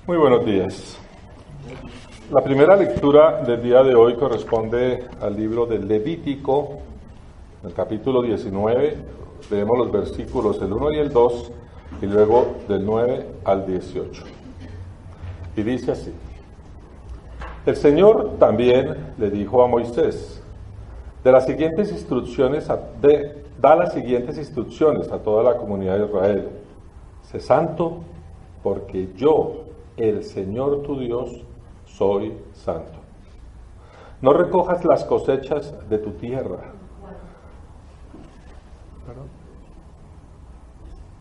Muy buenos días. La primera lectura del día de hoy corresponde al libro del Levítico, el capítulo 19. Leemos los versículos el 1 y el 2 y luego del 9 al 18. Y dice así: El Señor también le dijo a Moisés, da las siguientes instrucciones a toda la comunidad de Israel. Sé santo, porque yo, el Señor tu Dios, soy santo. No recojas las cosechas de tu tierra.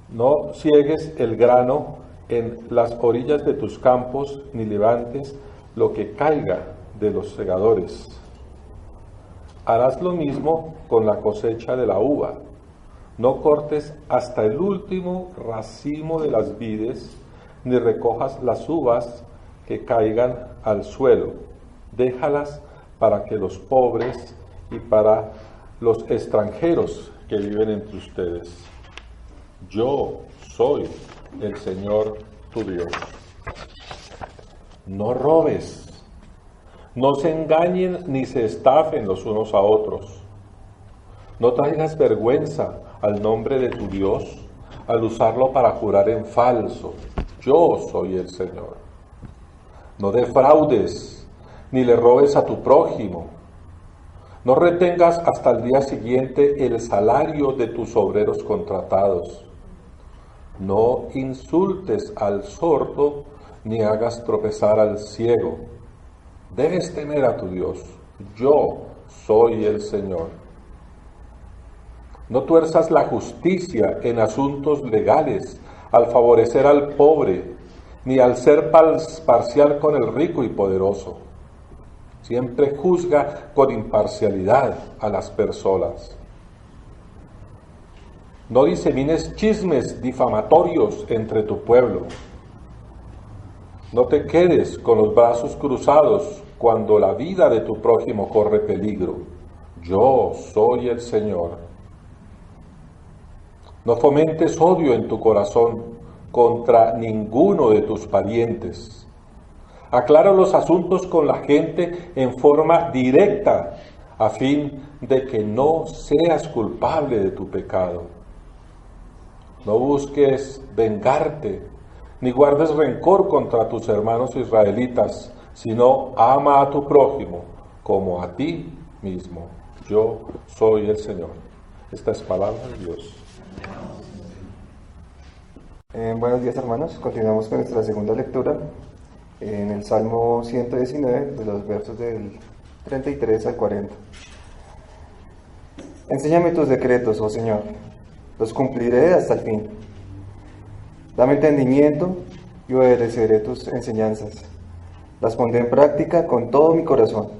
No ciegues el grano en las orillas de tus campos, ni levantes lo que caiga de los segadores. Harás lo mismo con la cosecha de la uva. No cortes hasta el último racimo de las vides, ni recojas las uvas que caigan al suelo. Déjalas para que los pobres y para los extranjeros que viven entre ustedes. Yo soy el Señor tu Dios. No robes, no se engañen ni se estafen los unos a otros. No traigas vergüenza al nombre de tu Dios al usarlo para jurar en falso. Yo soy el Señor. No defraudes, ni le robes a tu prójimo. No retengas hasta el día siguiente el salario de tus obreros contratados. No insultes al sordo, ni hagas tropezar al ciego. Debes temer a tu Dios. Yo soy el Señor. No tuerzas la justicia en asuntos legales al favorecer al pobre, ni al ser parcial con el rico y poderoso. Siempre juzga con imparcialidad a las personas. No disemines chismes difamatorios entre tu pueblo. No te quedes con los brazos cruzados cuando la vida de tu prójimo corre peligro. Yo soy el Señor. No fomentes odio en tu corazón contra ninguno de tus parientes. Aclara los asuntos con la gente en forma directa, a fin de que no seas culpable de tu pecado. No busques vengarte, ni guardes rencor contra tus hermanos israelitas, sino ama a tu prójimo como a ti mismo. Yo soy el Señor. Esta es palabra de Dios. Buenos días, hermanos. Continuamos con nuestra segunda lectura en el Salmo 119, de los versos del 33 al 40. Enséñame tus decretos, oh Señor, los cumpliré hasta el fin. Dame entendimiento y obedeceré tus enseñanzas. Las pondré en práctica con todo mi corazón.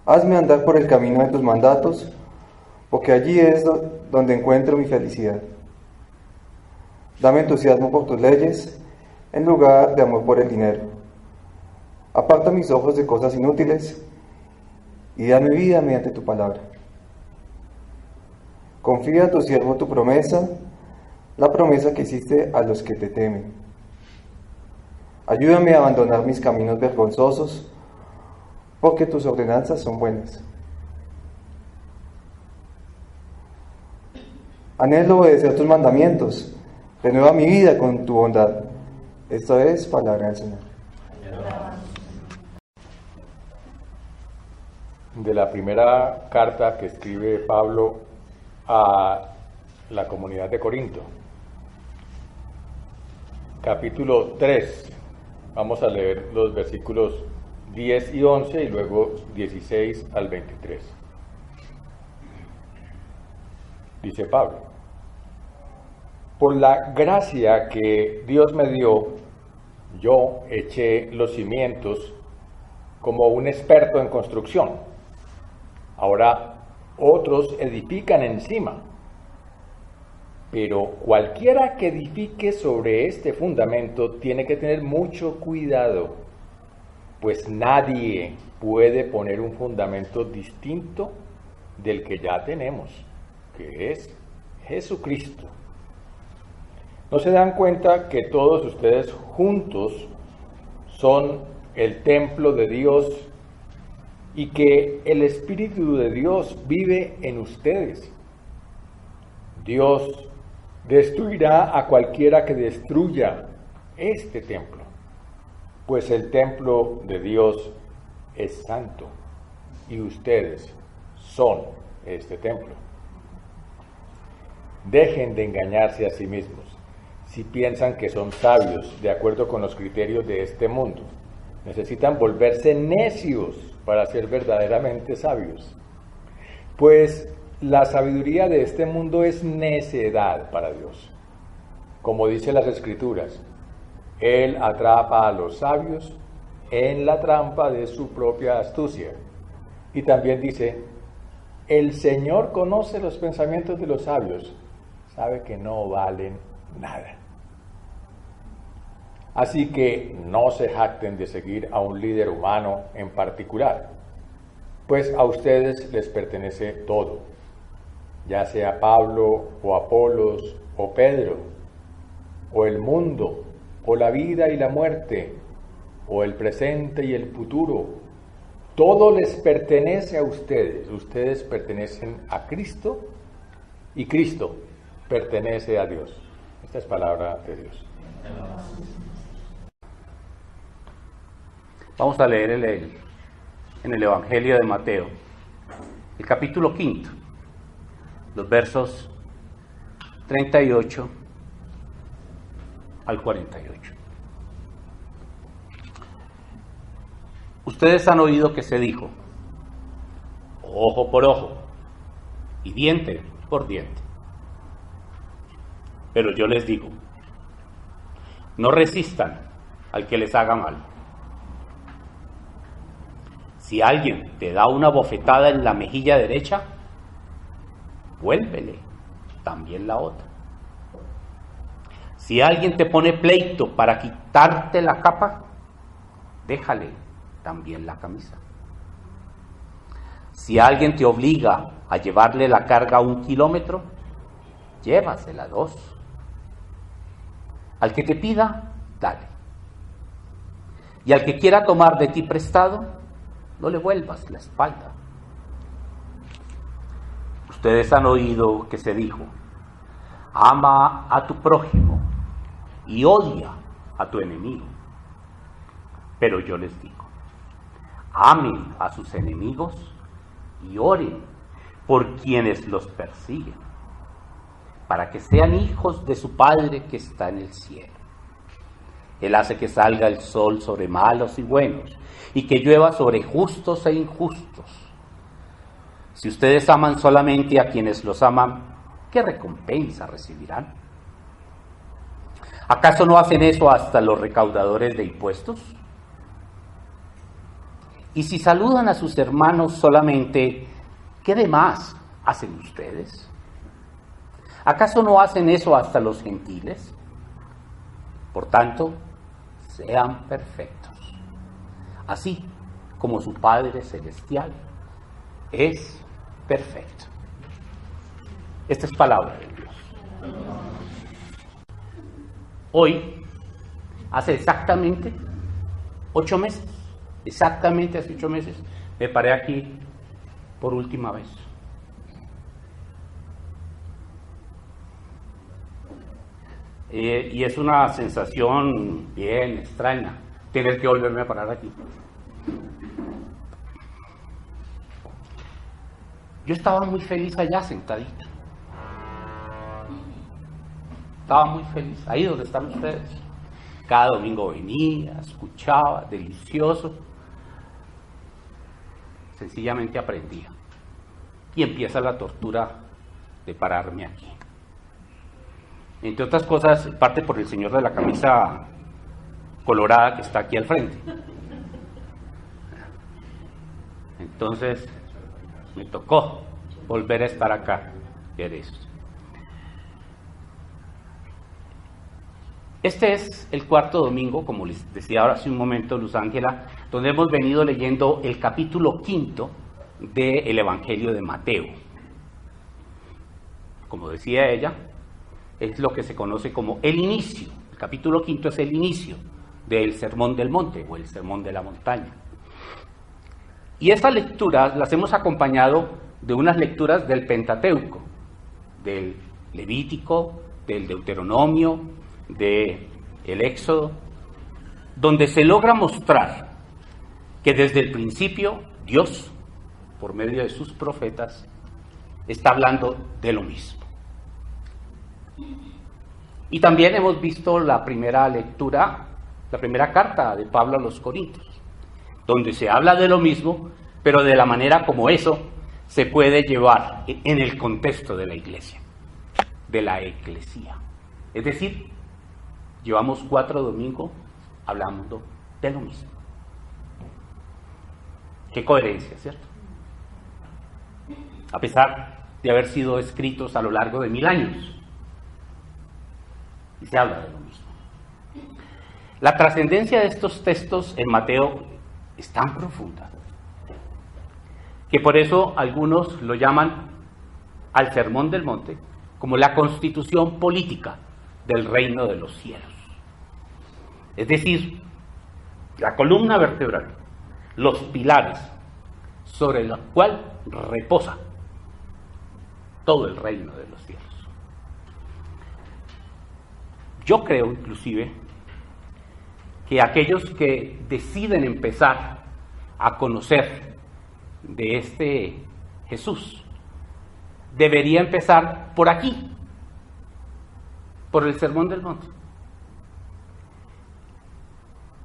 Hazme andar por el camino de tus mandatos, porque allí es donde encuentro mi felicidad. Dame entusiasmo por tus leyes, en lugar de amor por el dinero. Aparta mis ojos de cosas inútiles, y dame vida mediante tu palabra. Confía a tu siervo tu promesa, la promesa que hiciste a los que te temen. Ayúdame a abandonar mis caminos vergonzosos, porque tus ordenanzas son buenas. Anhelo obedecer tus mandamientos. Renueva mi vida con tu bondad. Esto es palabra del Señor. De la primera carta que escribe Pablo a la comunidad de Corinto. Capítulo 3. Vamos a leer los versículos 10 y 11 y luego 16 al 23. Dice Pablo: Por la gracia que Dios me dio, yo eché los cimientos como un experto en construcción. Ahora otros edifican encima. Pero cualquiera que edifique sobre este fundamento tiene que tener mucho cuidado, pues nadie puede poner un fundamento distinto del que ya tenemos, que es Jesucristo. ¿No se dan cuenta que todos ustedes juntos son el templo de Dios y que el Espíritu de Dios vive en ustedes? Dios destruirá a cualquiera que destruya este templo, pues el templo de Dios es santo y ustedes son este templo. Dejen de engañarse a sí mismos si piensan que son sabios de acuerdo con los criterios de este mundo. Necesitan volverse necios para ser verdaderamente sabios, pues la sabiduría de este mundo es necedad para Dios. Como dice las Escrituras, Él atrapa a los sabios en la trampa de su propia astucia. Y también dice, el Señor conoce los pensamientos de los sabios, sabe que no valen nada. Así que no se jacten de seguir a un líder humano en particular, pues a ustedes les pertenece todo. Ya sea Pablo o Apolos o Pedro, o el mundo, o la vida y la muerte, o el presente y el futuro, todo les pertenece a ustedes. Ustedes pertenecen a Cristo y Cristo pertenece a Dios. Esta es palabra de Dios. Vamos a leer en el Evangelio de Mateo, el capítulo 5. Los versos 38 al 48. Ustedes han oído que se dijo, ojo por ojo y diente por diente. Pero yo les digo, no resistan al que les haga mal. Si alguien te da una bofetada en la mejilla derecha, vuélvele también la otra. Si alguien te pone pleito para quitarte la capa, déjale también la camisa. Si alguien te obliga a llevarle la carga 1 kilómetro, llévasela 2. Al que te pida, dale. Y al que quiera tomar de ti prestado, no le vuelvas la espalda. Ustedes han oído que se dijo, ama a tu prójimo y odia a tu enemigo. Pero yo les digo, amen a sus enemigos y oren por quienes los persiguen, para que sean hijos de su Padre que está en el cielo. Él hace que salga el sol sobre malos y buenos, y que llueva sobre justos e injustos. Si ustedes aman solamente a quienes los aman, ¿qué recompensa recibirán? ¿Acaso no hacen eso hasta los recaudadores de impuestos? Y si saludan a sus hermanos solamente, ¿qué demás hacen ustedes? ¿Acaso no hacen eso hasta los gentiles? Por tanto, sean perfectos, así como su Padre Celestial es perfecto. Esta es palabra de Dios. Hoy, hace exactamente 8 meses, exactamente hace 8 meses, me paré aquí por última vez. Y es una sensación bien extraña tener que volverme a parar aquí. Yo estaba muy feliz allá sentadito. Estaba muy feliz, ahí donde están ustedes. Cada domingo venía, escuchaba, delicioso. Sencillamente aprendía. Y empieza la tortura de pararme aquí. Entre otras cosas, parte por el señor de la camisa colorada que está aquí al frente. Entonces me tocó volver a estar acá. Ver eso. Este es el cuarto domingo, como les decía ahora hace un momento Luz Ángela, donde hemos venido leyendo el capítulo 5 del Evangelio de Mateo. Como decía ella, es lo que se conoce como el inicio. El capítulo 5 es el inicio del Sermón del Monte o el Sermón de la Montaña. Y estas lecturas las hemos acompañado de unas lecturas del Pentateuco, del Levítico, del Deuteronomio, del Éxodo, donde se logra mostrar que desde el principio Dios, por medio de sus profetas, está hablando de lo mismo. Y también hemos visto la primera lectura, la primera carta de Pablo a los Corintios, donde se habla de lo mismo, pero de la manera como eso se puede llevar en el contexto de la iglesia, de la eclesía. Es decir, llevamos 4 domingos hablando de lo mismo. Qué coherencia, ¿cierto? A pesar de haber sido escritos a lo largo de 1000 años. Y se habla de lo mismo. La trascendencia de estos textos en Mateo es tan profunda que por eso algunos lo llaman al Sermón del Monte como la constitución política del reino de los cielos. Es decir, la columna vertebral, los pilares sobre los cuales reposa todo el reino de los cielos. Yo creo inclusive que aquellos que deciden empezar a conocer de este Jesús debería empezar por aquí, por el Sermón del Monte.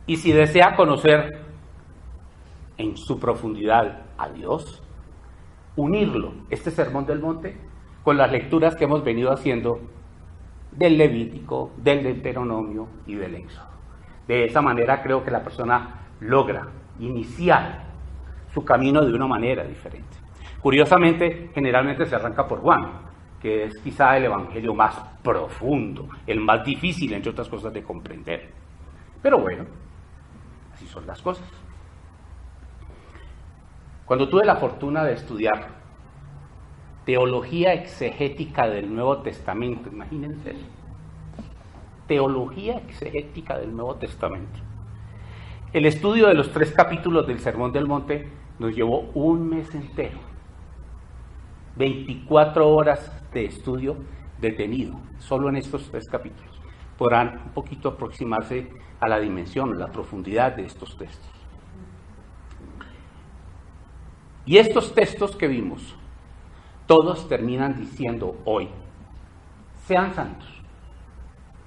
Y si desea conocer en su profundidad a Dios, unirlo, este Sermón del Monte, con las lecturas que hemos venido haciendo del Levítico, del Deuteronomio y del Éxodo. De esa manera creo que la persona logra iniciar su camino de una manera diferente. Curiosamente, generalmente se arranca por Juan, que es quizá el evangelio más profundo, el más difícil, entre otras cosas, de comprender. Pero bueno, así son las cosas. Cuando tuve la fortuna de estudiar teología exegética del Nuevo Testamento, imagínense eso, teología exegética del Nuevo Testamento, el estudio de los 3 capítulos del Sermón del Monte nos llevó un mes entero, 24 horas de estudio detenido, solo en estos 3 capítulos. Podrán un poquito aproximarse a la dimensión, a la profundidad de estos textos. Y estos textos que vimos, todos terminan diciendo hoy, sean santos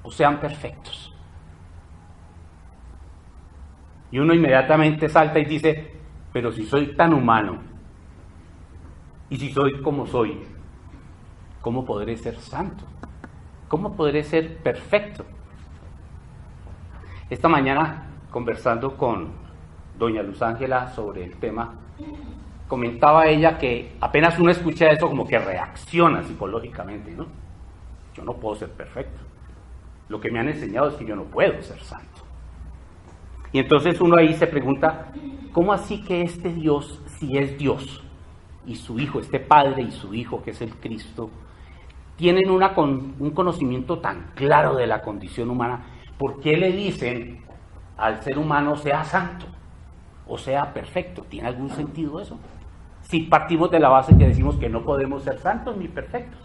o sean perfectos. Y uno inmediatamente salta y dice, pero si soy tan humano, y si soy como soy, ¿cómo podré ser santo? ¿Cómo podré ser perfecto? Esta mañana, conversando con doña Luz Ángela sobre el tema, comentaba ella que apenas uno escucha eso como que reacciona psicológicamente, ¿no? Yo no puedo ser perfecto. Lo que me han enseñado es que yo no puedo ser santo. Y entonces uno ahí se pregunta, ¿cómo así que este Dios, si es Dios, y su Hijo, este Padre y su Hijo, que es el Cristo, tienen un conocimiento tan claro de la condición humana, ¿por qué le dicen al ser humano sea santo o sea perfecto? ¿Tiene algún sentido eso? Si partimos de la base que decimos que no podemos ser santos ni perfectos.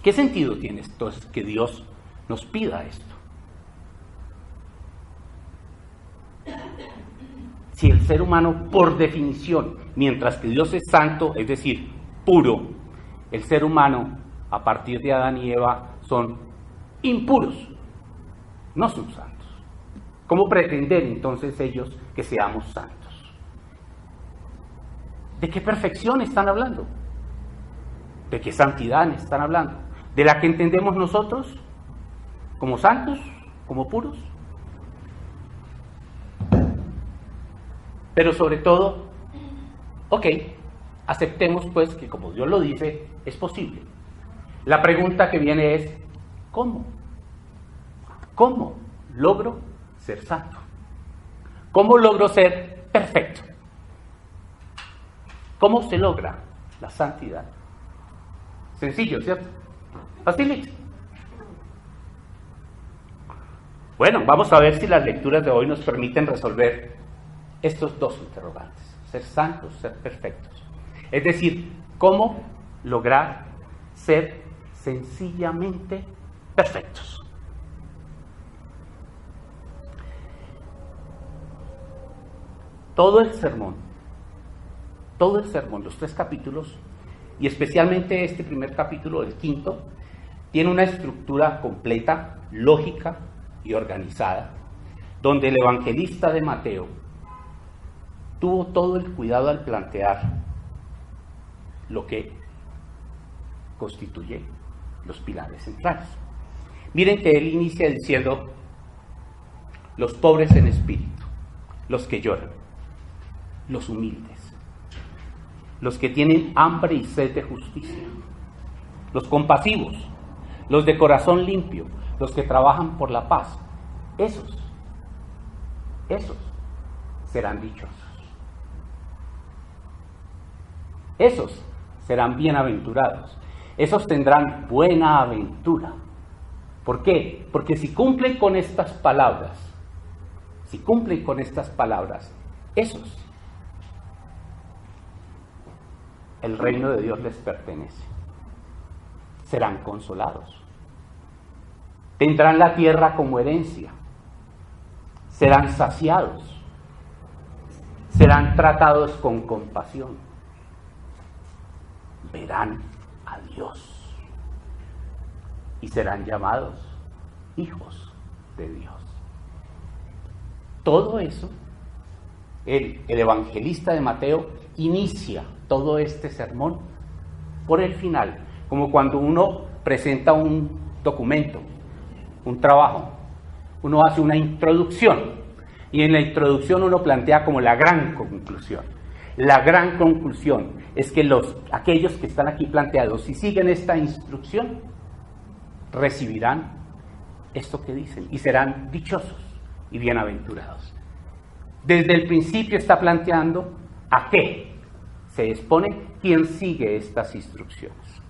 ¿Qué sentido tiene entonces que Dios nos pida esto? Si el ser humano, por definición, mientras que Dios es santo, es decir, puro, el ser humano, a partir de Adán y Eva, son impuros, no son santos. ¿Cómo pretender entonces ellos que seamos santos? ¿De qué perfección están hablando? ¿De qué santidad están hablando? ¿De la que entendemos nosotros como santos, como puros? Pero sobre todo, ok, aceptemos pues que como Dios lo dice, es posible. La pregunta que viene es, ¿cómo? ¿Cómo logro ser santo? ¿Cómo logro ser perfecto? ¿Cómo se logra la santidad? Sencillo, ¿cierto? Facilito. Bueno, vamos a ver si las lecturas de hoy nos permiten resolver estos dos interrogantes: ser santos, ser perfectos. Es decir, ¿cómo lograr ser sencillamente perfectos? Todo el sermón, los 3 capítulos, y especialmente este primer capítulo, el 5, tiene una estructura completa, lógica y organizada, donde el evangelista de Mateo tuvo todo el cuidado al plantear lo que constituye los pilares centrales. Miren que él inicia diciendo: los pobres en espíritu, los que lloran, los humildes, los que tienen hambre y sed de justicia, los compasivos, los de corazón limpio, los que trabajan por la paz. Esos serán dichosos. Esos serán bienaventurados. Esos tendrán buena aventura. ¿Por qué? Porque si cumplen con estas palabras, esos, el reino de Dios les pertenece. Serán consolados. Tendrán la tierra como herencia. Serán saciados. Serán tratados con compasión. Verán a Dios. Y serán llamados hijos de Dios. Todo eso, el evangelista de Mateo inicia todo este sermón por el final, como cuando uno presenta un documento, un trabajo, uno hace una introducción, y en la introducción uno plantea como la gran conclusión. La gran conclusión es que aquellos que están aquí planteados, si siguen esta instrucción, recibirán esto que dicen y serán dichosos y bienaventurados. Desde el principio está planteando a qué se expone quien sigue estas instrucciones.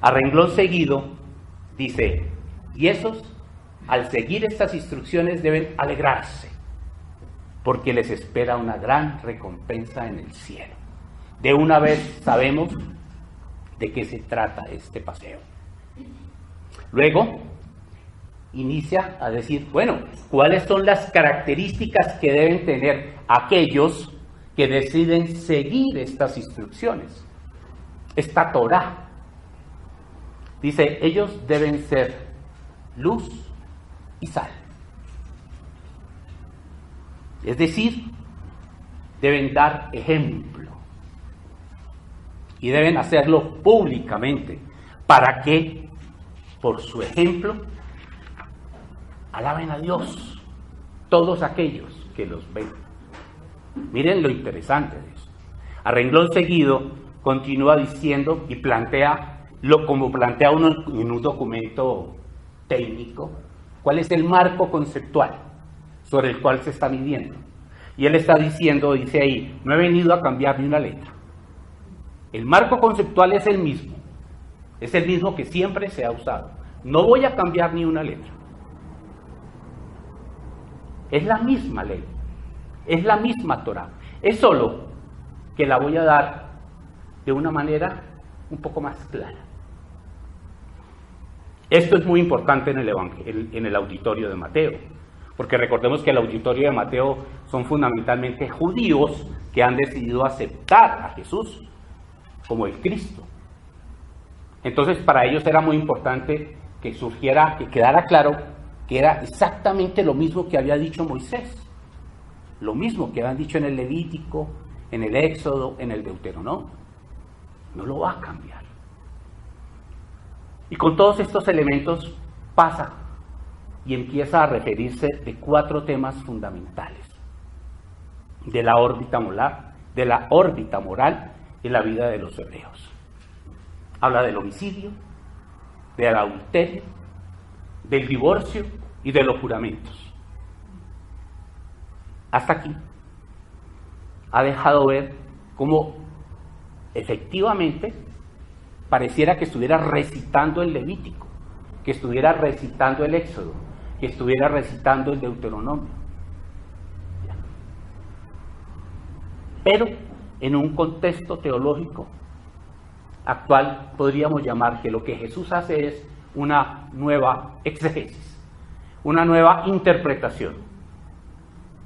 A renglón seguido dice: y esos, al seguir estas instrucciones, deben alegrarse, porque les espera una gran recompensa en el cielo. De una vez sabemos de qué se trata este paseo. Luego inicia a decir, bueno, ¿cuáles son las características que deben tener aquellos que deciden seguir estas instrucciones? Esta Torá. Dice, ellos deben ser luz y sal. Es decir, deben dar ejemplo. Y deben hacerlo públicamente, para que, por su ejemplo, alaben a Dios todos aquellos que los ven. Miren lo interesante de esto. A renglón seguido continúa diciendo y como plantea uno en un documento técnico, cuál es el marco conceptual sobre el cual se está midiendo. Y él está diciendo, dice ahí, no he venido a cambiar ni una letra. El marco conceptual es el mismo que siempre se ha usado. No voy a cambiar ni una letra. Es la misma ley, es la misma Torá, es solo que la voy a dar de una manera un poco más clara. Esto es muy importante en el auditorio de Mateo, porque recordemos que el auditorio de Mateo son fundamentalmente judíos que han decidido aceptar a Jesús como el Cristo. Entonces para ellos era muy importante que quedara claro que era exactamente lo mismo que había dicho Moisés, lo mismo que habían dicho en el Levítico, en el Éxodo, en el Deuteronomio. No lo va a cambiar. Y con todos estos elementos pasa y empieza a referirse de 4 temas fundamentales. de la órbita moral en la vida de los hebreos. Habla del homicidio, del adulterio, del divorcio y de los juramentos. Hasta aquí ha dejado ver cómo efectivamente pareciera que estuviera recitando el Levítico, que estuviera recitando el Éxodo, que estuviera recitando el Deuteronomio. Pero en un contexto teológico actual podríamos llamar que lo que Jesús hace es una nueva exégesis, una nueva interpretación.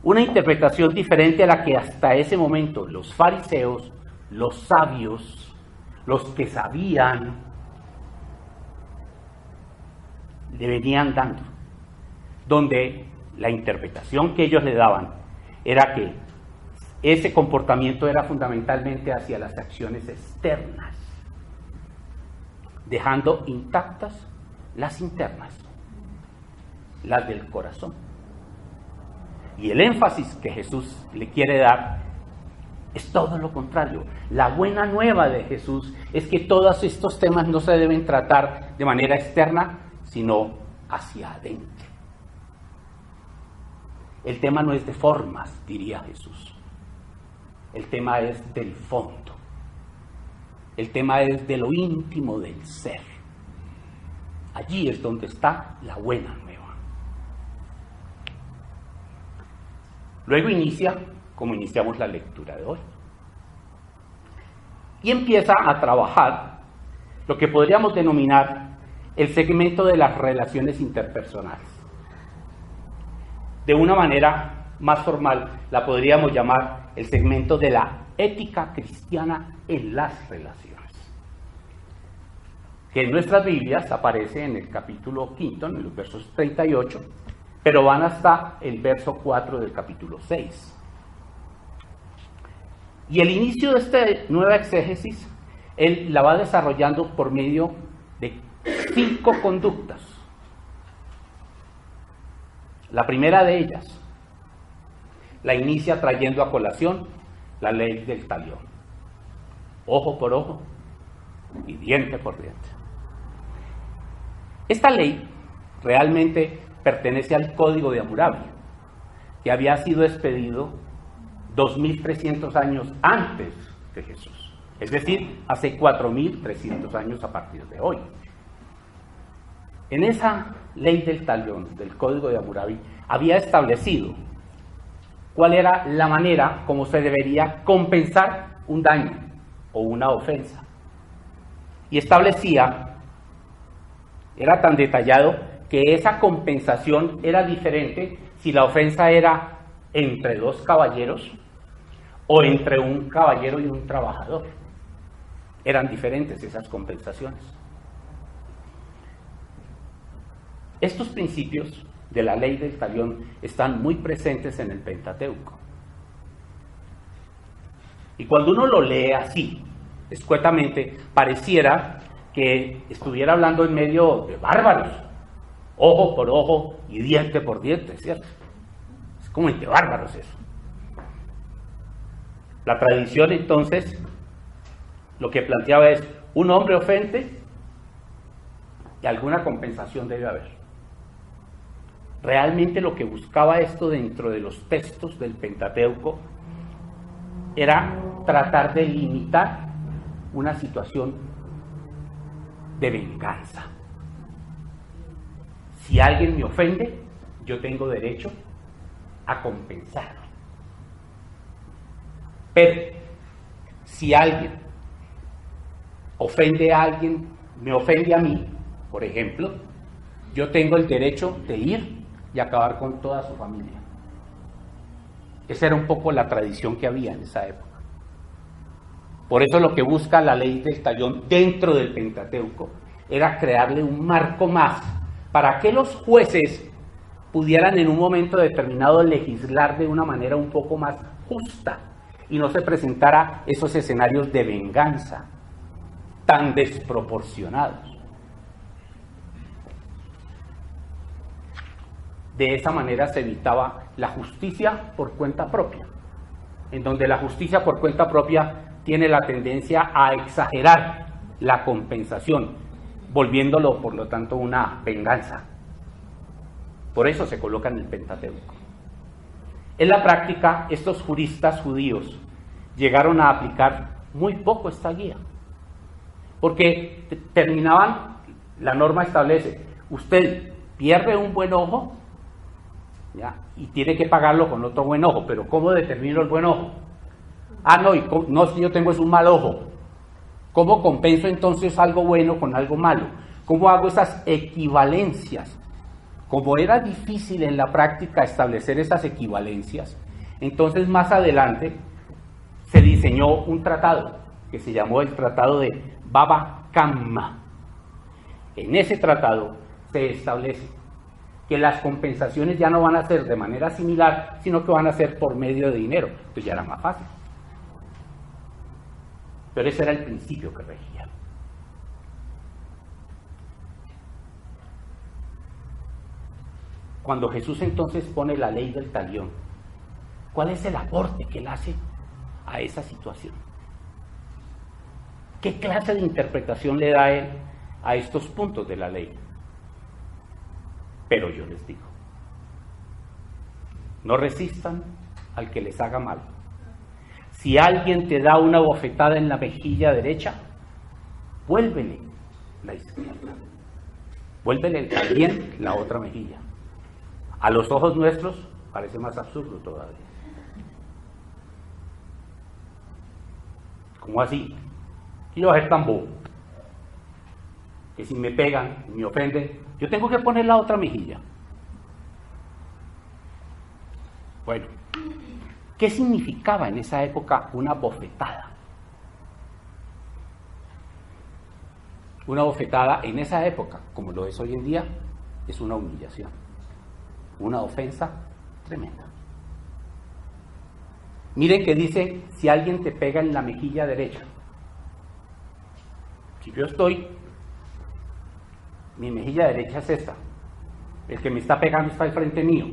Una interpretación diferente a la que hasta ese momento los fariseos, los sabios, los que sabían, le venían dando. Donde la interpretación que ellos le daban era que ese comportamiento era fundamentalmente hacia las acciones externas, dejando intactas las internas, las del corazón. Y el énfasis que Jesús le quiere dar es todo lo contrario. La buena nueva de Jesús es que todos estos temas no se deben tratar de manera externa, sino hacia adentro. El tema no es de formas, diría Jesús. El tema es del fondo. El tema es de lo íntimo del ser. Allí es donde está la buena nueva. Luego inicia, como iniciamos la lectura de hoy, y empieza a trabajar lo que podríamos denominar el segmento de las relaciones interpersonales. De una manera más formal, la podríamos llamar el segmento de la ética cristiana en las relaciones, que en nuestras Biblias aparece en el capítulo 5, en los versos 38, pero van hasta el verso 4 del capítulo 6. Y el inicio de esta nueva exégesis, él la va desarrollando por medio de 5 conductas. La primera de ellas la inicia trayendo a colación la ley del talión. Ojo por ojo y diente por diente. Esta ley realmente pertenece al Código de Hammurabi, que había sido expedido 2300 años antes de Jesús, es decir, hace 4300 años a partir de hoy. En esa ley del talión, del Código de Hammurabi, había establecido cuál era la manera como se debería compensar un daño o una ofensa. Y establecía, era tan detallado, que esa compensación era diferente si la ofensa era entre 2 caballeros o entre un caballero y un trabajador. Eran diferentes esas compensaciones. Estos principios de la ley del talión están muy presentes en el Pentateuco. Y cuando uno lo lee así, escuetamente, pareciera que estuviera hablando en medio de bárbaros. Ojo por ojo y diente por diente, ¿cierto? Es como entre bárbaros eso. La tradición entonces lo que planteaba es: un hombre ofende y alguna compensación debe haber. Realmente lo que buscaba esto dentro de los textos del Pentateuco era tratar de limitar una situación de venganza. Si alguien me ofende, yo tengo derecho a compensarlo. Pero si alguien ofende a alguien, me ofende a mí, por ejemplo, yo tengo el derecho de ir y acabar con toda su familia. Esa era un poco la tradición que había en esa época. Por eso lo que busca la ley del talión dentro del Pentateuco era crearle un marco más para que los jueces pudieran en un momento determinado legislar de una manera un poco más justa y no se presentara esos escenarios de venganza tan desproporcionados. De esa manera se evitaba la justicia por cuenta propia, en donde la justicia por cuenta propia tiene la tendencia a exagerar la compensación, volviéndolo por lo tanto una venganza. Por eso se coloca en el Pentateuco. En la práctica, estos juristas judíos llegaron a aplicar muy poco esta guía, porque terminaban, la norma establece, usted pierde un buen ojo, ¿ya? Y tiene que pagarlo con otro buen ojo, pero ¿cómo determino el buen ojo? No, si yo tengo es un mal ojo. ¿Cómo compenso entonces algo bueno con algo malo? ¿Cómo hago esas equivalencias? Como era difícil en la práctica establecer esas equivalencias, entonces más adelante se diseñó un tratado que se llamó el Tratado de Baba Kamma. En ese tratado se establece que las compensaciones ya no van a ser de manera similar, sino que van a ser por medio de dinero. Entonces ya era más fácil. Pero ese era el principio que regía. Cuando Jesús entonces pone la ley del talión, ¿cuál es el aporte que él hace a esa situación? ¿Qué clase de interpretación le da él a estos puntos de la ley? Pero yo les digo, no resistan al que les haga mal. Si alguien te da una bofetada en la mejilla derecha, vuélvele la izquierda. Vuélvele también la otra mejilla. A los ojos nuestros parece más absurdo todavía. ¿Cómo así? ¿Qué iba a ser tan bobo? Que si me pegan, me ofenden, yo tengo que poner la otra mejilla. Bueno, ¿qué significaba en esa época una bofetada? Una bofetada en esa época, como lo es hoy en día, es una humillación, una ofensa tremenda. Miren que dice, si alguien te pega en la mejilla derecha, si yo estoy, mi mejilla derecha es esta, el que me está pegando está al frente mío,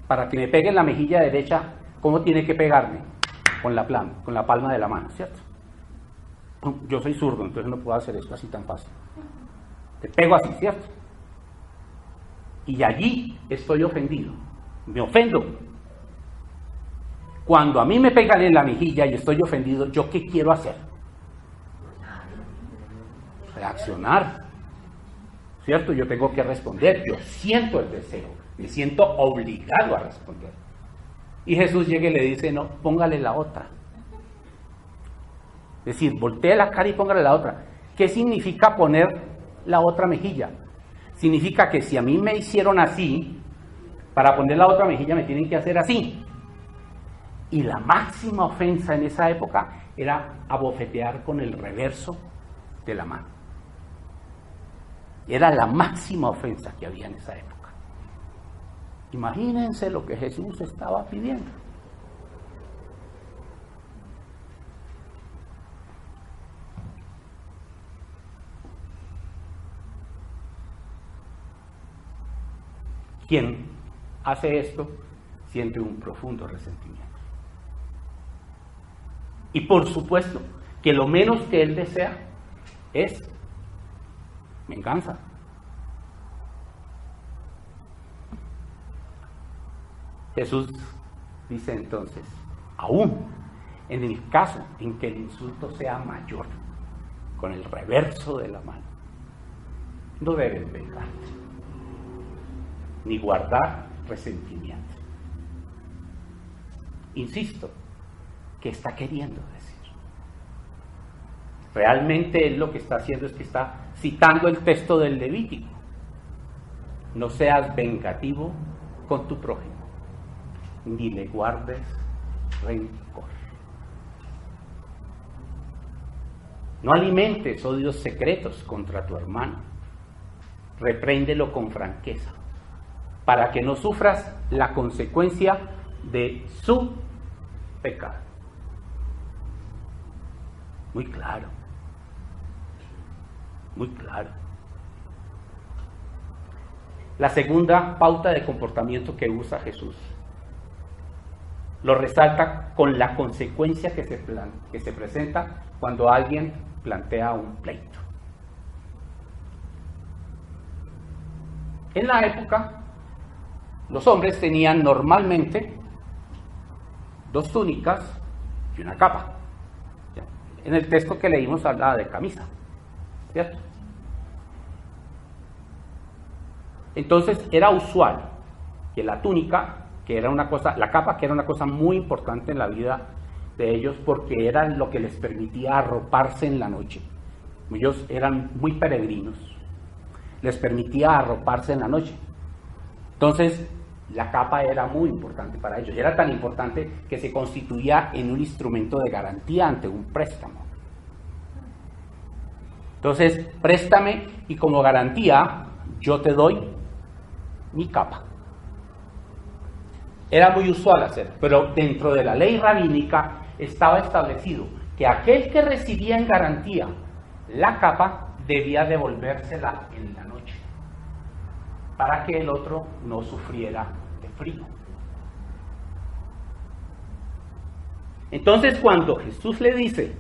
para que me pegue en la mejilla derecha, ¿cómo tiene que pegarme? Con la palma de la mano, ¿cierto? Yo soy zurdo, entonces no puedo hacer esto así tan fácil. Te pego así, ¿cierto? Y allí estoy ofendido, me ofendo. Cuando a mí me pegan en la mejilla y estoy ofendido, ¿yo qué quiero hacer? Reaccionar, ¿cierto? Yo tengo que responder, yo siento el deseo, me siento obligado a responder. Y Jesús llega y le dice, no, póngale la otra. Es decir, voltee la cara y póngale la otra. ¿Qué significa poner la otra mejilla? Significa que si a mí me hicieron así, para poner la otra mejilla me tienen que hacer así. Y la máxima ofensa en esa época era abofetear con el reverso de la mano. Era la máxima ofensa que había en esa época. Imagínense lo que Jesús estaba pidiendo. Quien hace esto siente un profundo resentimiento. Y por supuesto que lo menos que él desea es venganza. Jesús dice entonces, aún en el caso en que el insulto sea mayor, con el reverso de la mano, no deben vengarte, ni guardar resentimiento. Insisto, ¿qué está queriendo decir? Realmente él lo que está haciendo es que está citando el texto del Levítico. No seas vengativo con tu prójimo, ni le guardes rencor. No alimentes odios secretos contra tu hermano. Repréndelo con franqueza, para que no sufras la consecuencia de su pecado. Muy claro. Muy claro. La segunda pauta de comportamiento que usa Jesús lo resalta con la consecuencia que se presenta cuando alguien plantea un pleito. En la época, los hombres tenían normalmente 2 túnicas y una capa. En el texto que leímos hablaba de camisa, ¿cierto? Entonces era usual que la túnica, que era una cosa, la capa, que era una cosa muy importante en la vida de ellos, porque era lo que les permitía arroparse en la noche. Ellos eran muy peregrinos, les permitía arroparse en la noche. Entonces, la capa era muy importante para ellos. Era tan importante que se constituía en un instrumento de garantía ante un préstamo. Entonces, préstame y como garantía yo te doy mi capa. Era muy usual hacerlo, pero dentro de la ley rabínica estaba establecido que aquel que recibía en garantía la capa debía devolvérsela en la noche, para que el otro no sufriera de frío. Entonces, cuando Jesús le dice,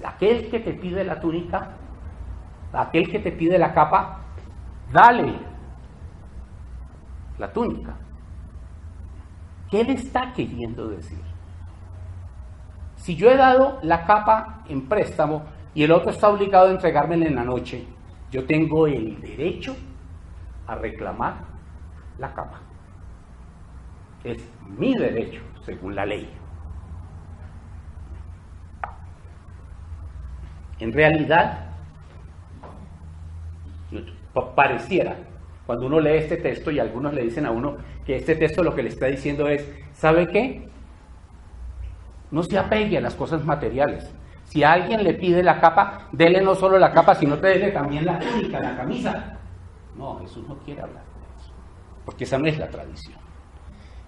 aquel que te pide la túnica, aquel que te pide la capa, dale la túnica. ¿Qué le está queriendo decir? Si yo he dado la capa en préstamo y el otro está obligado a entregármela en la noche, yo tengo el derecho a reclamar la capa. Es mi derecho, según la ley. En realidad, pareciera, cuando uno lee este texto, y algunos le dicen a uno que este texto lo que le está diciendo es, ¿sabe qué? No se apegue a las cosas materiales. Si a alguien le pide la capa, dele no solo la capa, sino dele también la túnica, la camisa. No, Jesús no quiere hablar de eso, porque esa no es la tradición.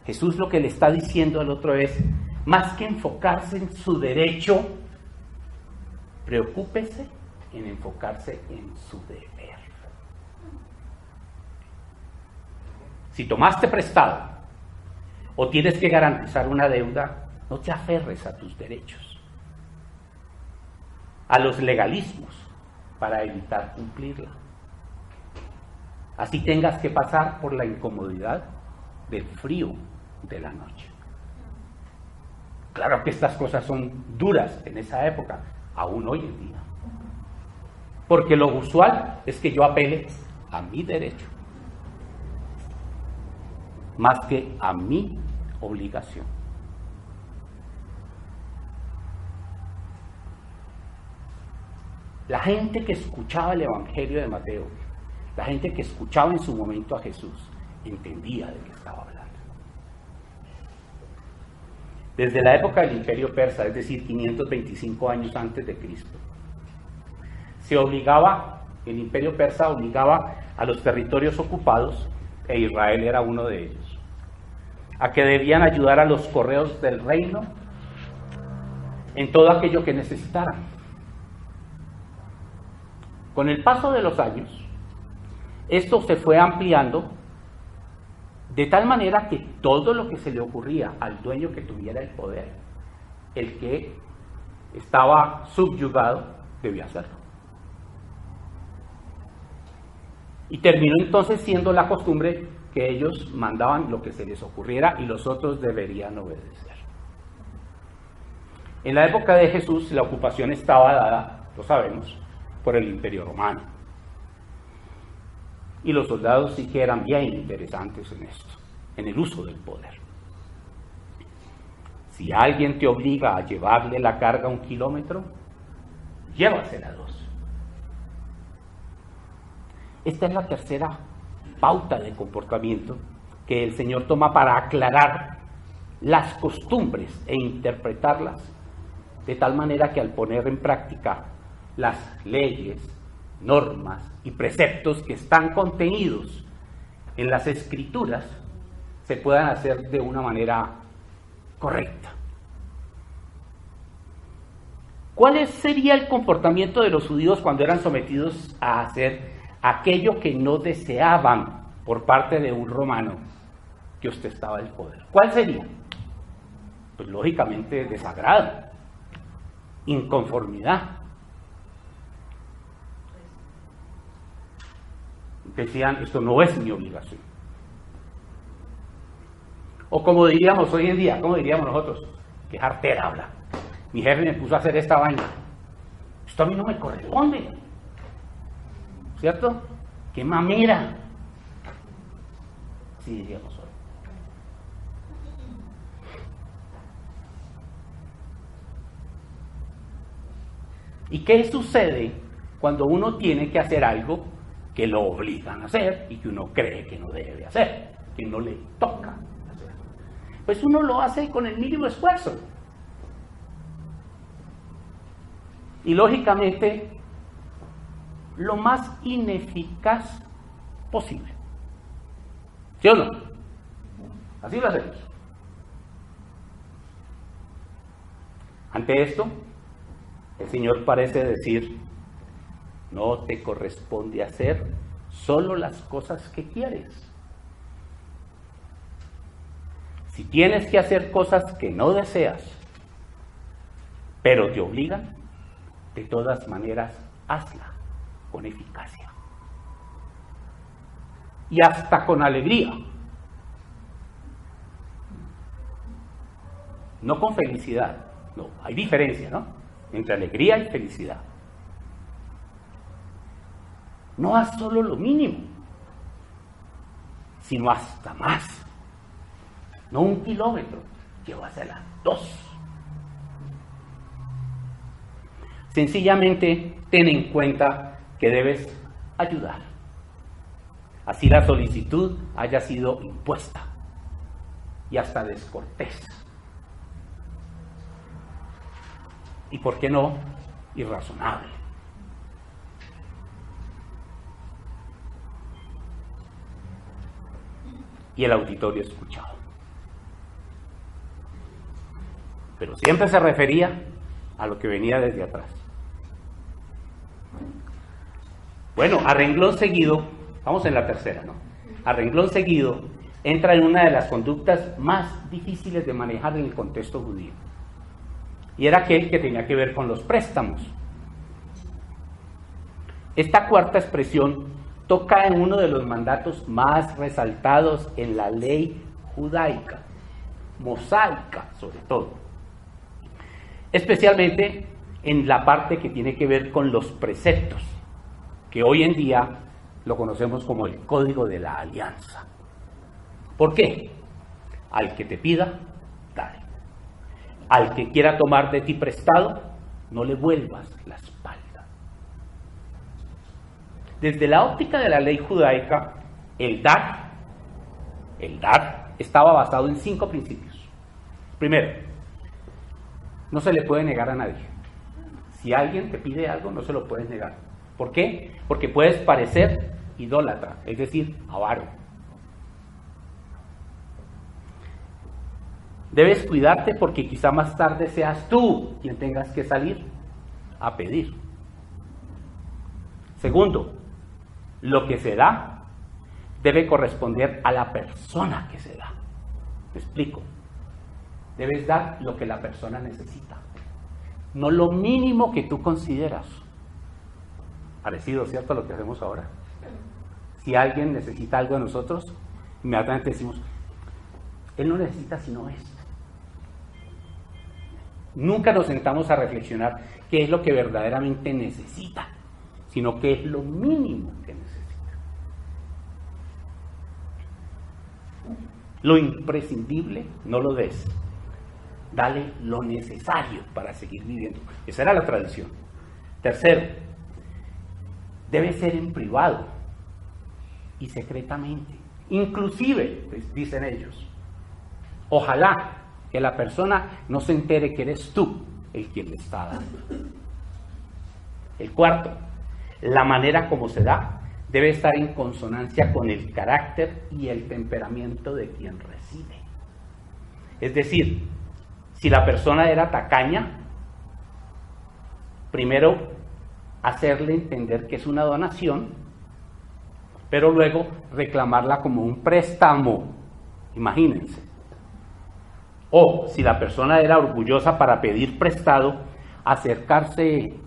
Jesús lo que le está diciendo al otro es, más que enfocarse en su derecho, preocúpese en enfocarse en su deber. Si tomaste prestado o tienes que garantizar una deuda, no te aferres a tus derechos, a los legalismos, para evitar cumplirla. Así tengas que pasar por la incomodidad del frío de la noche. Claro que estas cosas son duras en esa época, aún hoy en día. Porque lo usual es que yo apele a mi derecho, más que a mi obligación. La gente que escuchaba el Evangelio de Mateo, la gente que escuchaba en su momento a Jesús, entendía de qué estaba hablando. Desde la época del Imperio Persa, es decir, 525 años antes de Cristo, el Imperio Persa obligaba a los territorios ocupados, e Israel era uno de ellos, a que debían ayudar a los correos del reino en todo aquello que necesitaran. Con el paso de los años, esto se fue ampliando de tal manera que todo lo que se le ocurría al dueño que tuviera el poder, el que estaba subyugado, debía hacerlo. Y terminó entonces siendo la costumbre que ellos mandaban lo que se les ocurriera y los otros deberían obedecer. En la época de Jesús, la ocupación estaba dada, lo sabemos, por el Imperio Romano. Y los soldados sí que eran bien interesantes en esto, en el uso del poder. Si alguien te obliga a llevarle la carga 1 kilómetro, llévasela 2. Esta es la tercera pauta de comportamiento que el Señor toma para aclarar las costumbres e interpretarlas de tal manera que al poner en práctica las leyes, normas y preceptos que están contenidos en las Escrituras se puedan hacer de una manera correcta. ¿Cuál sería el comportamiento de los judíos cuando eran sometidos a hacer aquello que no deseaban por parte de un romano que ostentaba el poder. ¿Cuál sería? Pues lógicamente desagrado, inconformidad. Decían, esto no es mi obligación. O como diríamos hoy en día, como diríamos nosotros, qué jartera habla. Mi jefe me puso a hacer esta vaina. Esto a mí no me corresponde. ¿Cierto? ¡Qué mamera! Sí, diríamos hoy. ¿Y qué sucede cuando uno tiene que hacer algo que lo obligan a hacer y que uno cree que no debe hacer, que no le toca hacer? Pues uno lo hace con el mínimo esfuerzo. Y lógicamente, lo más ineficaz posible. ¿Sí o no? Así lo hacemos. Ante esto, el Señor parece decir, no te corresponde hacer solo las cosas que quieres. Si tienes que hacer cosas que no deseas, pero te obligan, de todas maneras, hazla con eficacia. Y hasta con alegría. No con felicidad. No, hay diferencia, ¿no? Entre alegría y felicidad. No haz solo lo mínimo, sino hasta más. No 1 kilómetro, llévasela 2. Sencillamente, ten en cuenta que debes ayudar. Así la solicitud haya sido impuesta y hasta descortés. Y por qué no, irrazonable. Y el auditorio escuchado. Pero siempre se refería a lo que venía desde atrás. Bueno, a renglón seguido, vamos en la tercera, ¿no? A renglón seguido, entra en una de las conductas más difíciles de manejar en el contexto judío. Y era aquel que tenía que ver con los préstamos. Esta cuarta expresión toca en uno de los mandatos más resaltados en la ley judaica, mosaica sobre todo. Especialmente en la parte que tiene que ver con los preceptos, que hoy en día lo conocemos como el Código de la Alianza. ¿Por qué? Al que te pida, dale. Al que quiera tomar de ti prestado, no le vuelvas la espalda. Desde la óptica de la ley judaica, el dar estaba basado en 5 principios. Primero, no se le puede negar a nadie. Si alguien te pide algo, no se lo puedes negar. ¿Por qué? Porque puedes parecer idólatra, es decir, avaro. Debes cuidarte porque quizá más tarde seas tú quien tengas que salir a pedir. Segundo, lo que se da debe corresponder a la persona que se da. ¿Me explico? Debes dar lo que la persona necesita, no lo mínimo que tú consideras. Parecido, ¿cierto?, a lo que hacemos ahora. Si alguien necesita algo de nosotros, inmediatamente decimos, él no necesita sino esto. Nunca nos sentamos a reflexionar qué es lo que verdaderamente necesita, sino qué es lo mínimo que necesita. Lo imprescindible no lo des. Dale lo necesario para seguir viviendo. Esa era la tradición. Tercero, debe ser en privado y secretamente. Inclusive, pues, dicen ellos, ojalá que la persona no se entere que eres tú el quien le está dando. El cuarto, la manera como se da debe estar en consonancia con el carácter y el temperamento de quien recibe. Es decir, si la persona era tacaña, primero hacerle entender que es una donación, pero luego reclamarla como un préstamo Imagínense. O si la persona era orgullosa para pedir prestado, acercársele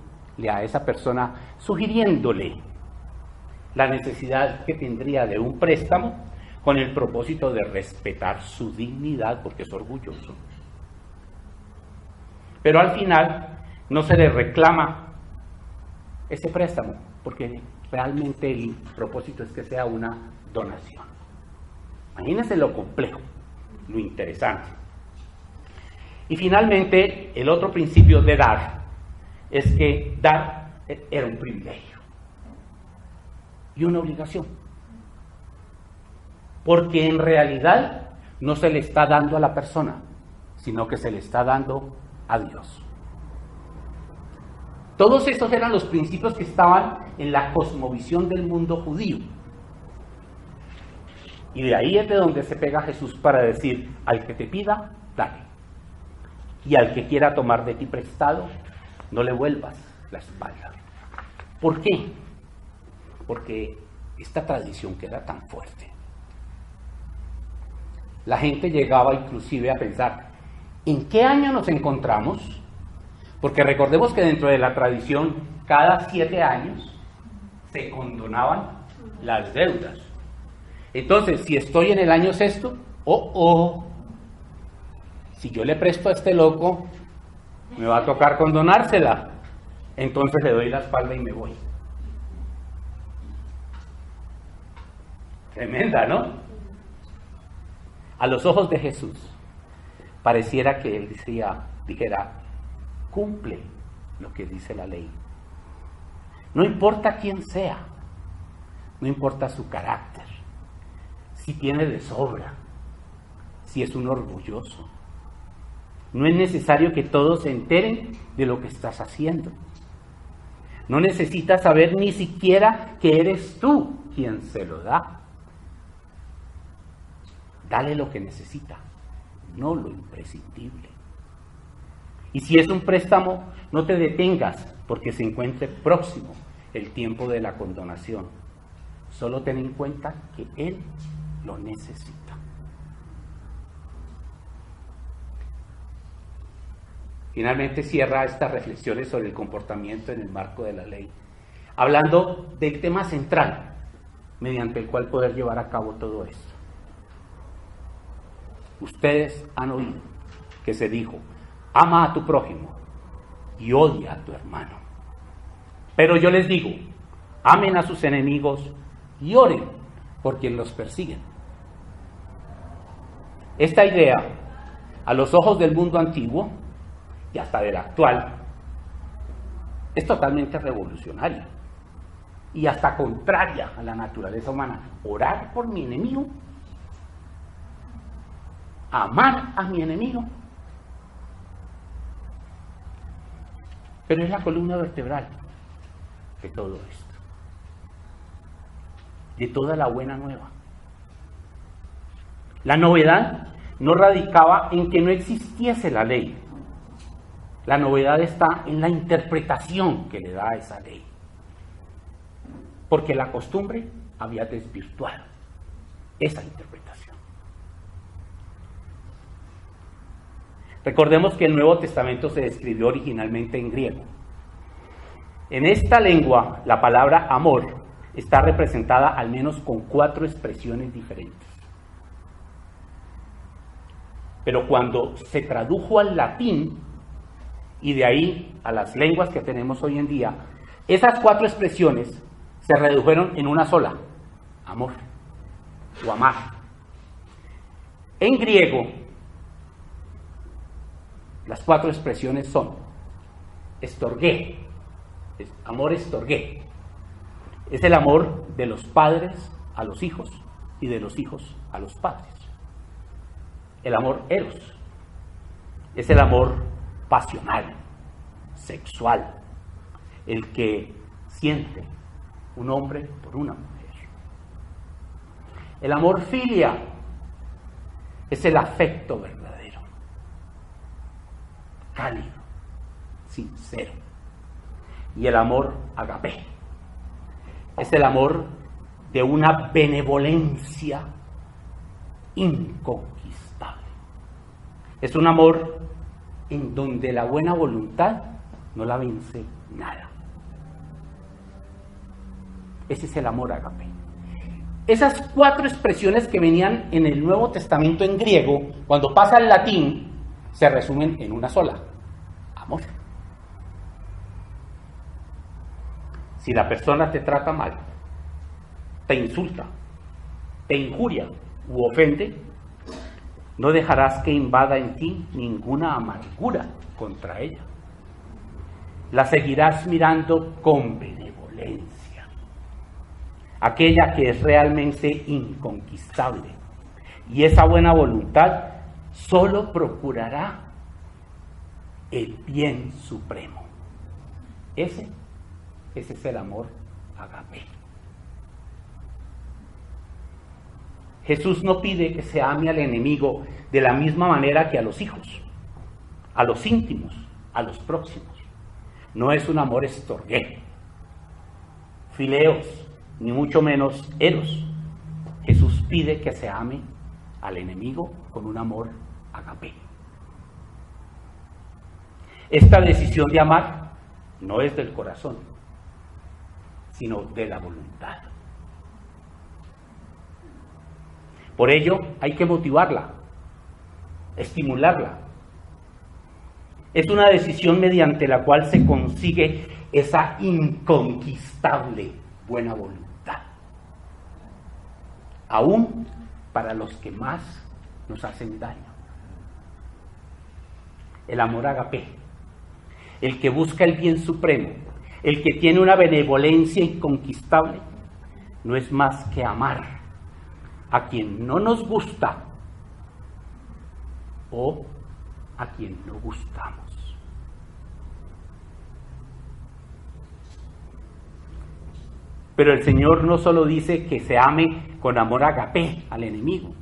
a esa persona sugiriéndole la necesidad que tendría de un préstamo con el propósito de respetar su dignidad porque es orgulloso. Pero al final no se le reclama ese préstamo porque realmente el propósito es que sea una donación. Imagínense lo complejo, lo interesante. Y finalmente, el otro principio de dar es que dar era un privilegio y una obligación. Porque en realidad no se le está dando a la persona, sino que se le está dando a Dios. Todos estos eran los principios que estaban en la cosmovisión del mundo judío. Y de ahí es de donde se pega Jesús para decir, al que te pida, dale. Y al que quiera tomar de ti prestado, no le vuelvas la espalda. ¿Por qué? Porque esta tradición que era tan fuerte. La gente llegaba inclusive a pensar, ¿en qué año nos encontramos? Porque recordemos que dentro de la tradición, cada 7 años se condonaban las deudas. Entonces, si estoy en el año sexto, si yo le presto a este loco, me va a tocar condonársela. Entonces le doy la espalda y me voy. Tremenda, ¿no? A los ojos de Jesús, pareciera que él dijera, cumple lo que dice la ley. No importa quién sea, no importa su carácter, si tiene de sobra, si es un orgulloso. No es necesario que todos se enteren de lo que estás haciendo. No necesitas saber ni siquiera que eres tú quien se lo da. Dale lo que necesita, no lo imprescindible. Y si es un préstamo, no te detengas porque se encuentre próximo el tiempo de la condonación. Solo ten en cuenta que él lo necesita. Finalmente cierra estas reflexiones sobre el comportamiento en el marco de la ley, hablando del tema central mediante el cual poder llevar a cabo todo esto. Ustedes han oído que se dijo, ama a tu prójimo y odia a tu hermano. Pero yo les digo, amen a sus enemigos y oren por quien los persiguen. Esta idea, a los ojos del mundo antiguo y hasta del actual, es totalmente revolucionaria y hasta contraria a la naturaleza humana. Orar por mi enemigo, amar a mi enemigo. Pero es la columna vertebral de todo esto, de toda la buena nueva. La novedad no radicaba en que no existiese la ley. La novedad está en la interpretación que le da a esa ley. Porque la costumbre había desvirtuado esa interpretación. Recordemos que el Nuevo Testamento se escribió originalmente en griego. En esta lengua, la palabra amor está representada al menos con 4 expresiones diferentes. Pero cuando se tradujo al latín, y de ahí a las lenguas que tenemos hoy en día, esas 4 expresiones se redujeron en una sola, amor o amar. En griego, las 4 expresiones son estorgué, amor estorgué. Es el amor de los padres a los hijos y de los hijos a los padres. El amor eros es el amor pasional, sexual, el que siente un hombre por una mujer. El amor filia es el afecto verdadero, cálido, sincero. Y el amor agape es el amor de una benevolencia inconquistable. Es un amor en donde la buena voluntad no la vence nada. Ese es el amor ágape. Esas 4 expresiones que venían en el Nuevo Testamento en griego, cuando pasa al latín, se resumen en una sola: amor. Si la persona te trata mal, te insulta, te injuria u ofende, no dejarás que invada en ti ninguna amargura contra ella. La seguirás mirando con benevolencia, aquella que es realmente inconquistable. Y esa buena voluntad solo procurará el bien supremo. Ese es el amor ágape. Jesús no pide que se ame al enemigo de la misma manera que a los hijos, a los íntimos, a los próximos. No es un amor estorgué, fileos, ni mucho menos eros. Jesús pide que se ame al enemigo con un amor ágape. Esta decisión de amar no es del corazón, sino de la voluntad. Por ello hay que motivarla, estimularla. Es una decisión mediante la cual se consigue esa inconquistable buena voluntad, aún para los que más nos hacen daño. El amor ágape, el que busca el bien supremo, el que tiene una benevolencia inconquistable, no es más que amar a quien no nos gusta o a quien no gustamos. Pero el Señor no solo dice que se ame con amor ágape al enemigo,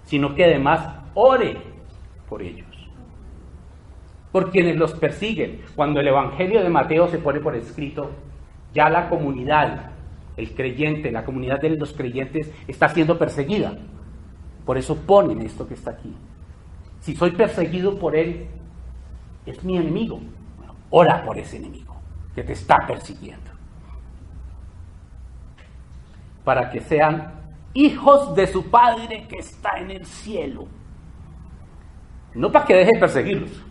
sino que además ore por ellos, por quienes los persiguen. Cuando el Evangelio de Mateo se pone por escrito, ya la comunidad, el creyente, la comunidad de los creyentes está siendo perseguida. Por eso ponen esto que está aquí. Si soy perseguido por él, es mi enemigo. Bueno, ora por ese enemigo que te está persiguiendo, para que sean hijos de su Padre que está en el cielo. No para que deje de perseguirlos,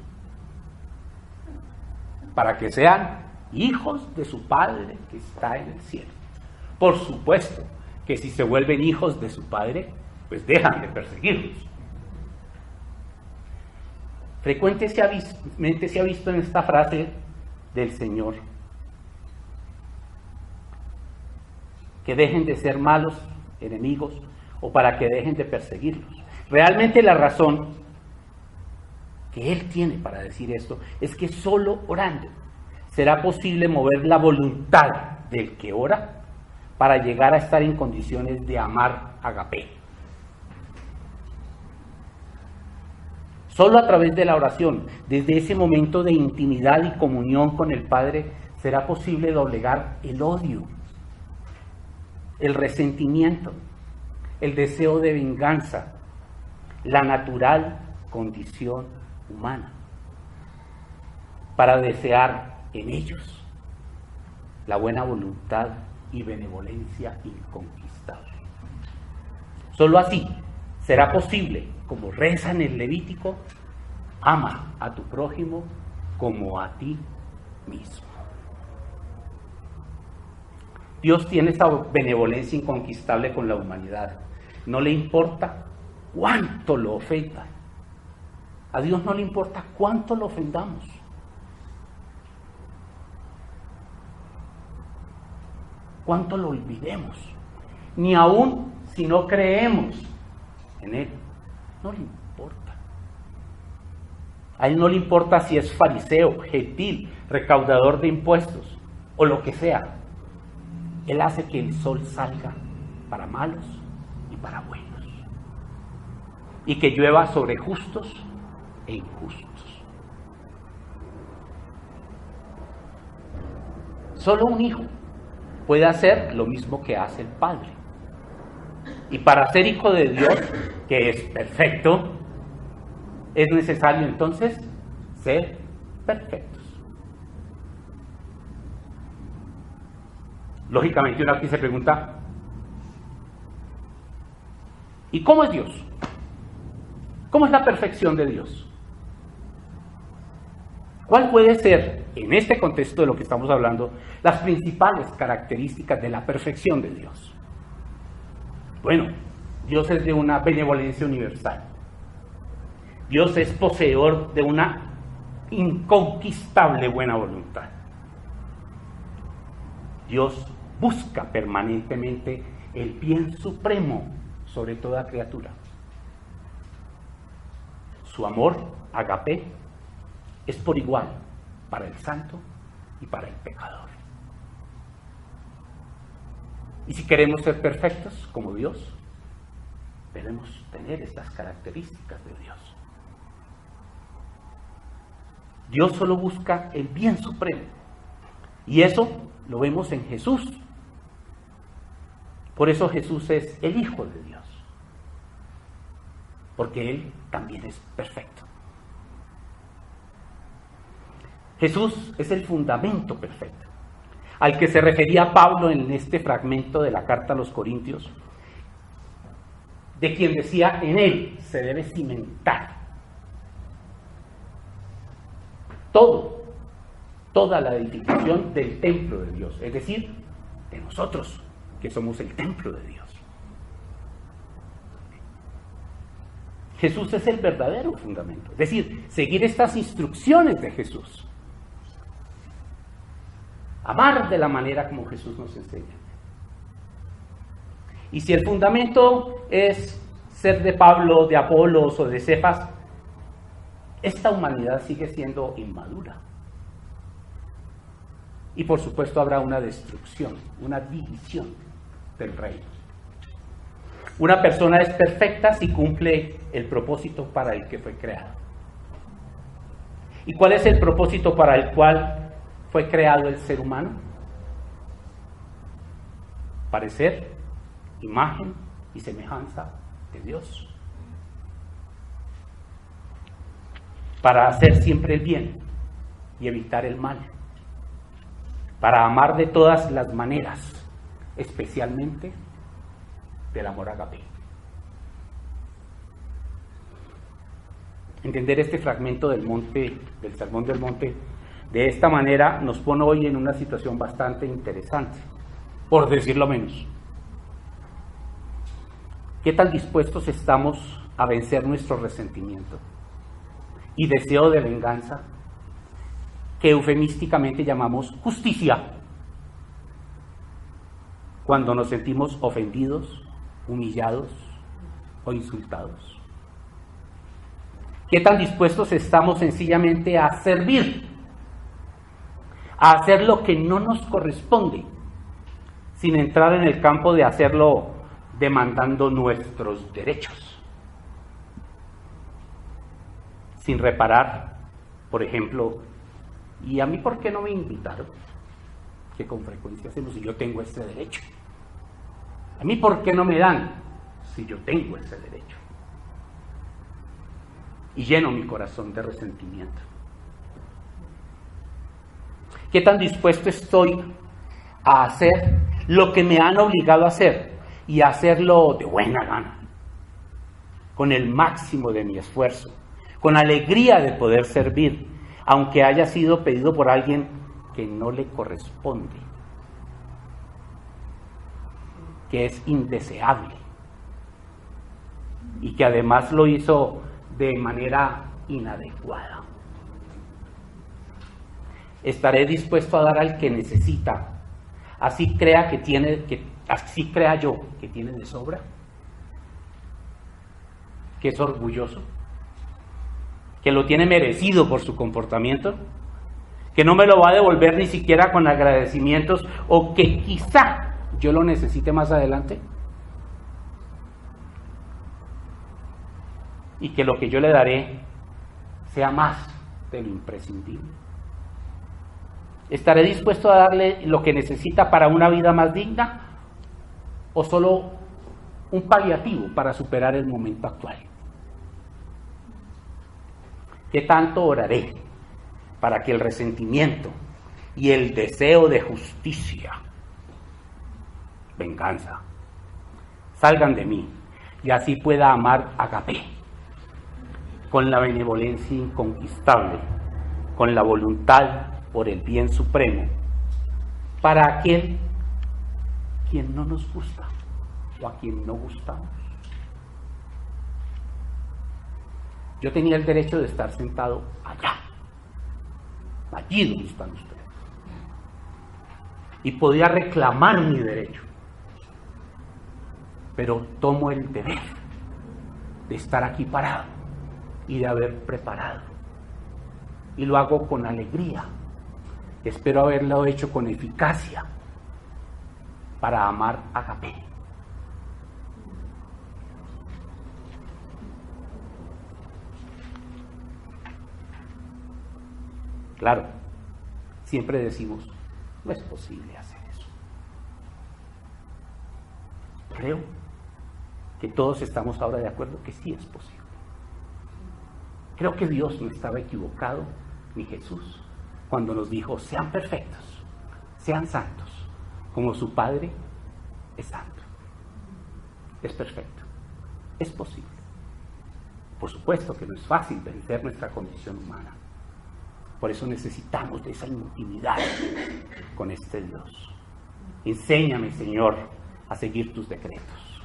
para que sean hijos de su Padre que está en el cielo. Por supuesto que si se vuelven hijos de su Padre, pues dejan de perseguirlos. Frecuentemente se ha visto en esta frase del Señor que dejen de ser malos enemigos o para que dejen de perseguirlos. Realmente la razón que Él tiene para decir esto es que solo orando será posible mover la voluntad del que ora para llegar a estar en condiciones de amar ágape. Solo a través de la oración, desde ese momento de intimidad y comunión con el Padre, será posible doblegar el odio, el resentimiento, el deseo de venganza, la natural condición humana, para desear en ellos la buena voluntad y benevolencia inconquistable. Solo así será posible, como reza en el Levítico, ama a tu prójimo como a ti mismo. Dios tiene esa benevolencia inconquistable con la humanidad. No le importa cuánto lo ofenda. A Dios no le importa cuánto lo ofendamos. Cuánto lo olvidemos. Ni aún si no creemos en Él. No le importa. A Él no le importa si es fariseo, gentil, recaudador de impuestos o lo que sea. Él hace que el sol salga para malos y para buenos, y que llueva sobre justos e injustos. Solo un hijo puede hacer lo mismo que hace el Padre. Y para ser hijo de Dios, que es perfecto, es necesario entonces ser perfectos. Lógicamente uno aquí se pregunta, ¿y cómo es Dios? ¿Cómo es la perfección de Dios? ¿Cuál puede ser, en este contexto de lo que estamos hablando, las principales características de la perfección de Dios? Bueno, Dios es de una benevolencia universal. Dios es poseedor de una inconquistable buena voluntad. Dios busca permanentemente el bien supremo sobre toda criatura. Su amor, agape, es por igual para el santo y para el pecador. Y si queremos ser perfectos como Dios, debemos tener estas características de Dios. Dios solo busca el bien supremo. Y eso lo vemos en Jesús. Por eso Jesús es el Hijo de Dios. Porque Él también es perfecto. Jesús es el fundamento perfecto, al que se refería Pablo en este fragmento de la carta a los Corintios, de quien decía, en Él se debe cimentar toda la edificación del templo de Dios, es decir, de nosotros, que somos el templo de Dios. Jesús es el verdadero fundamento, es decir, seguir estas instrucciones de Jesús. Amar de la manera como Jesús nos enseña. Y si el fundamento es ser de Pablo, de Apolos o de Cefas, esta humanidad sigue siendo inmadura. Y por supuesto habrá una destrucción, una división del reino. Una persona es perfecta si cumple el propósito para el que fue creado. ¿Y cuál es el propósito para el cual fue creado el ser humano? Parecer, imagen y semejanza de Dios. Para hacer siempre el bien y evitar el mal. Para amar de todas las maneras, especialmente del amor agape. Entender este fragmento del Sermón del Monte, de esta manera nos pone hoy en una situación bastante interesante, por decirlo menos. ¿Qué tan dispuestos estamos a vencer nuestro resentimiento y deseo de venganza, que eufemísticamente llamamos justicia, cuando nos sentimos ofendidos, humillados o insultados? ¿Qué tan dispuestos estamos sencillamente a servir, a hacer lo que no nos corresponde, sin entrar en el campo de hacerlo demandando nuestros derechos? Sin reparar, por ejemplo, ¿y a mí por qué no me invitaron? Que con frecuencia hacemos, si yo tengo ese derecho. ¿A mí por qué no me dan? Si yo tengo ese derecho. Y lleno mi corazón de resentimiento. ¿Qué tan dispuesto estoy a hacer lo que me han obligado a hacer y a hacerlo de buena gana, con el máximo de mi esfuerzo, con alegría de poder servir, aunque haya sido pedido por alguien que no le corresponde, que es indeseable y que además lo hizo de manera inadecuada? Estaré dispuesto a dar al que necesita, así crea yo que tiene de sobra, que es orgulloso, que lo tiene merecido por su comportamiento, que no me lo va a devolver ni siquiera con agradecimientos, o que quizá yo lo necesite más adelante, y que lo que yo le daré sea más de lo imprescindible. ¿Estaré dispuesto a darle lo que necesita para una vida más digna? ¿O solo un paliativo para superar el momento actual. ¿Qué tanto oraré para que el resentimiento y el deseo de justicia, venganza, salgan de mí y así pueda amar agape, con la benevolencia inconquistable, con la voluntad por el bien supremo, para aquel quien no nos gusta o a quien no gustamos? Yo tenía el derecho de estar sentado allá, allí donde están ustedes, y podía reclamar mi derecho, pero tomo el deber de estar aquí parado y de haber preparado, y lo hago con alegría. Espero haberlo hecho con eficacia para amar agape. Claro, siempre decimos, no es posible hacer eso. Creo que todos estamos ahora de acuerdo que sí es posible. Creo que Dios no estaba equivocado, ni Jesús, cuando nos dijo, sean perfectos, sean santos, como su Padre es santo. Es perfecto, es posible. Por supuesto que no es fácil vencer nuestra condición humana. Por eso necesitamos de esa intimidad con este Dios. Enséñame, Señor, a seguir tus decretos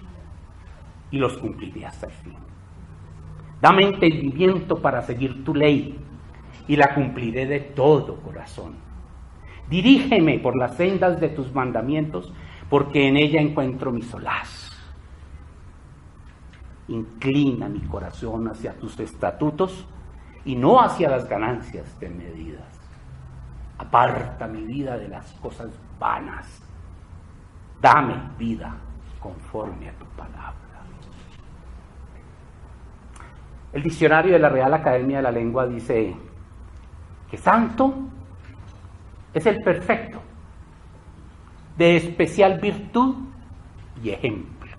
y los cumpliré hasta el fin. Dame entendimiento para seguir tu ley y la cumpliré de todo corazón. Dirígeme por las sendas de tus mandamientos, porque en ella encuentro mi solaz. Inclina mi corazón hacia tus estatutos y no hacia las ganancias de medidas. Aparta mi vida de las cosas vanas. Dame vida conforme a tu palabra. El diccionario de la Real Academia de la Lengua dice que santo es el perfecto, de especial virtud y ejemplo.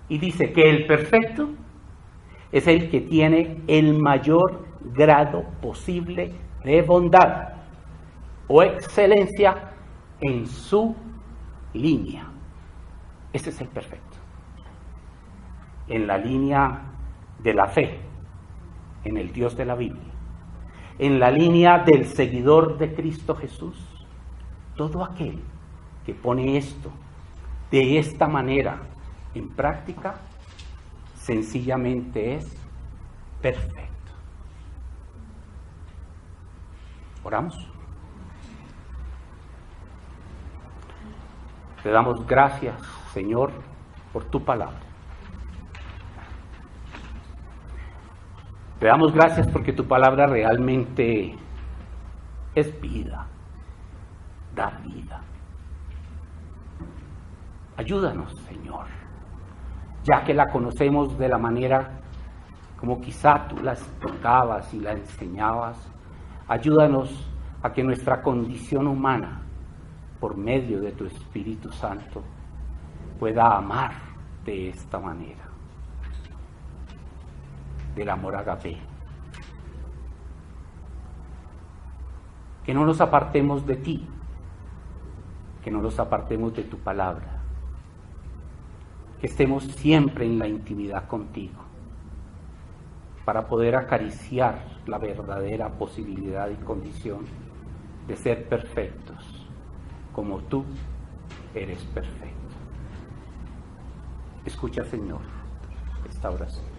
Y dice que el perfecto es el que tiene el mayor grado posible de bondad o excelencia en su línea. Ese es el perfecto. En la línea de la fe, en el Dios de la Biblia, en la línea del seguidor de Cristo Jesús, todo aquel que pone esto de esta manera en práctica, sencillamente es perfecto. Oramos. Te damos gracias, Señor, por tu palabra. Te damos gracias porque tu palabra realmente es vida, da vida. Ayúdanos, Señor, ya que la conocemos de la manera como quizá tú la tocabas y la enseñabas. Ayúdanos a que nuestra condición humana, por medio de tu Espíritu Santo, pueda amar de esta manera, del amor agape. Que no nos apartemos de ti, que no nos apartemos de tu palabra, que estemos siempre en la intimidad contigo, para poder acariciar la verdadera posibilidad y condición de ser perfectos, como tú eres perfecto. Escucha, Señor, esta oración.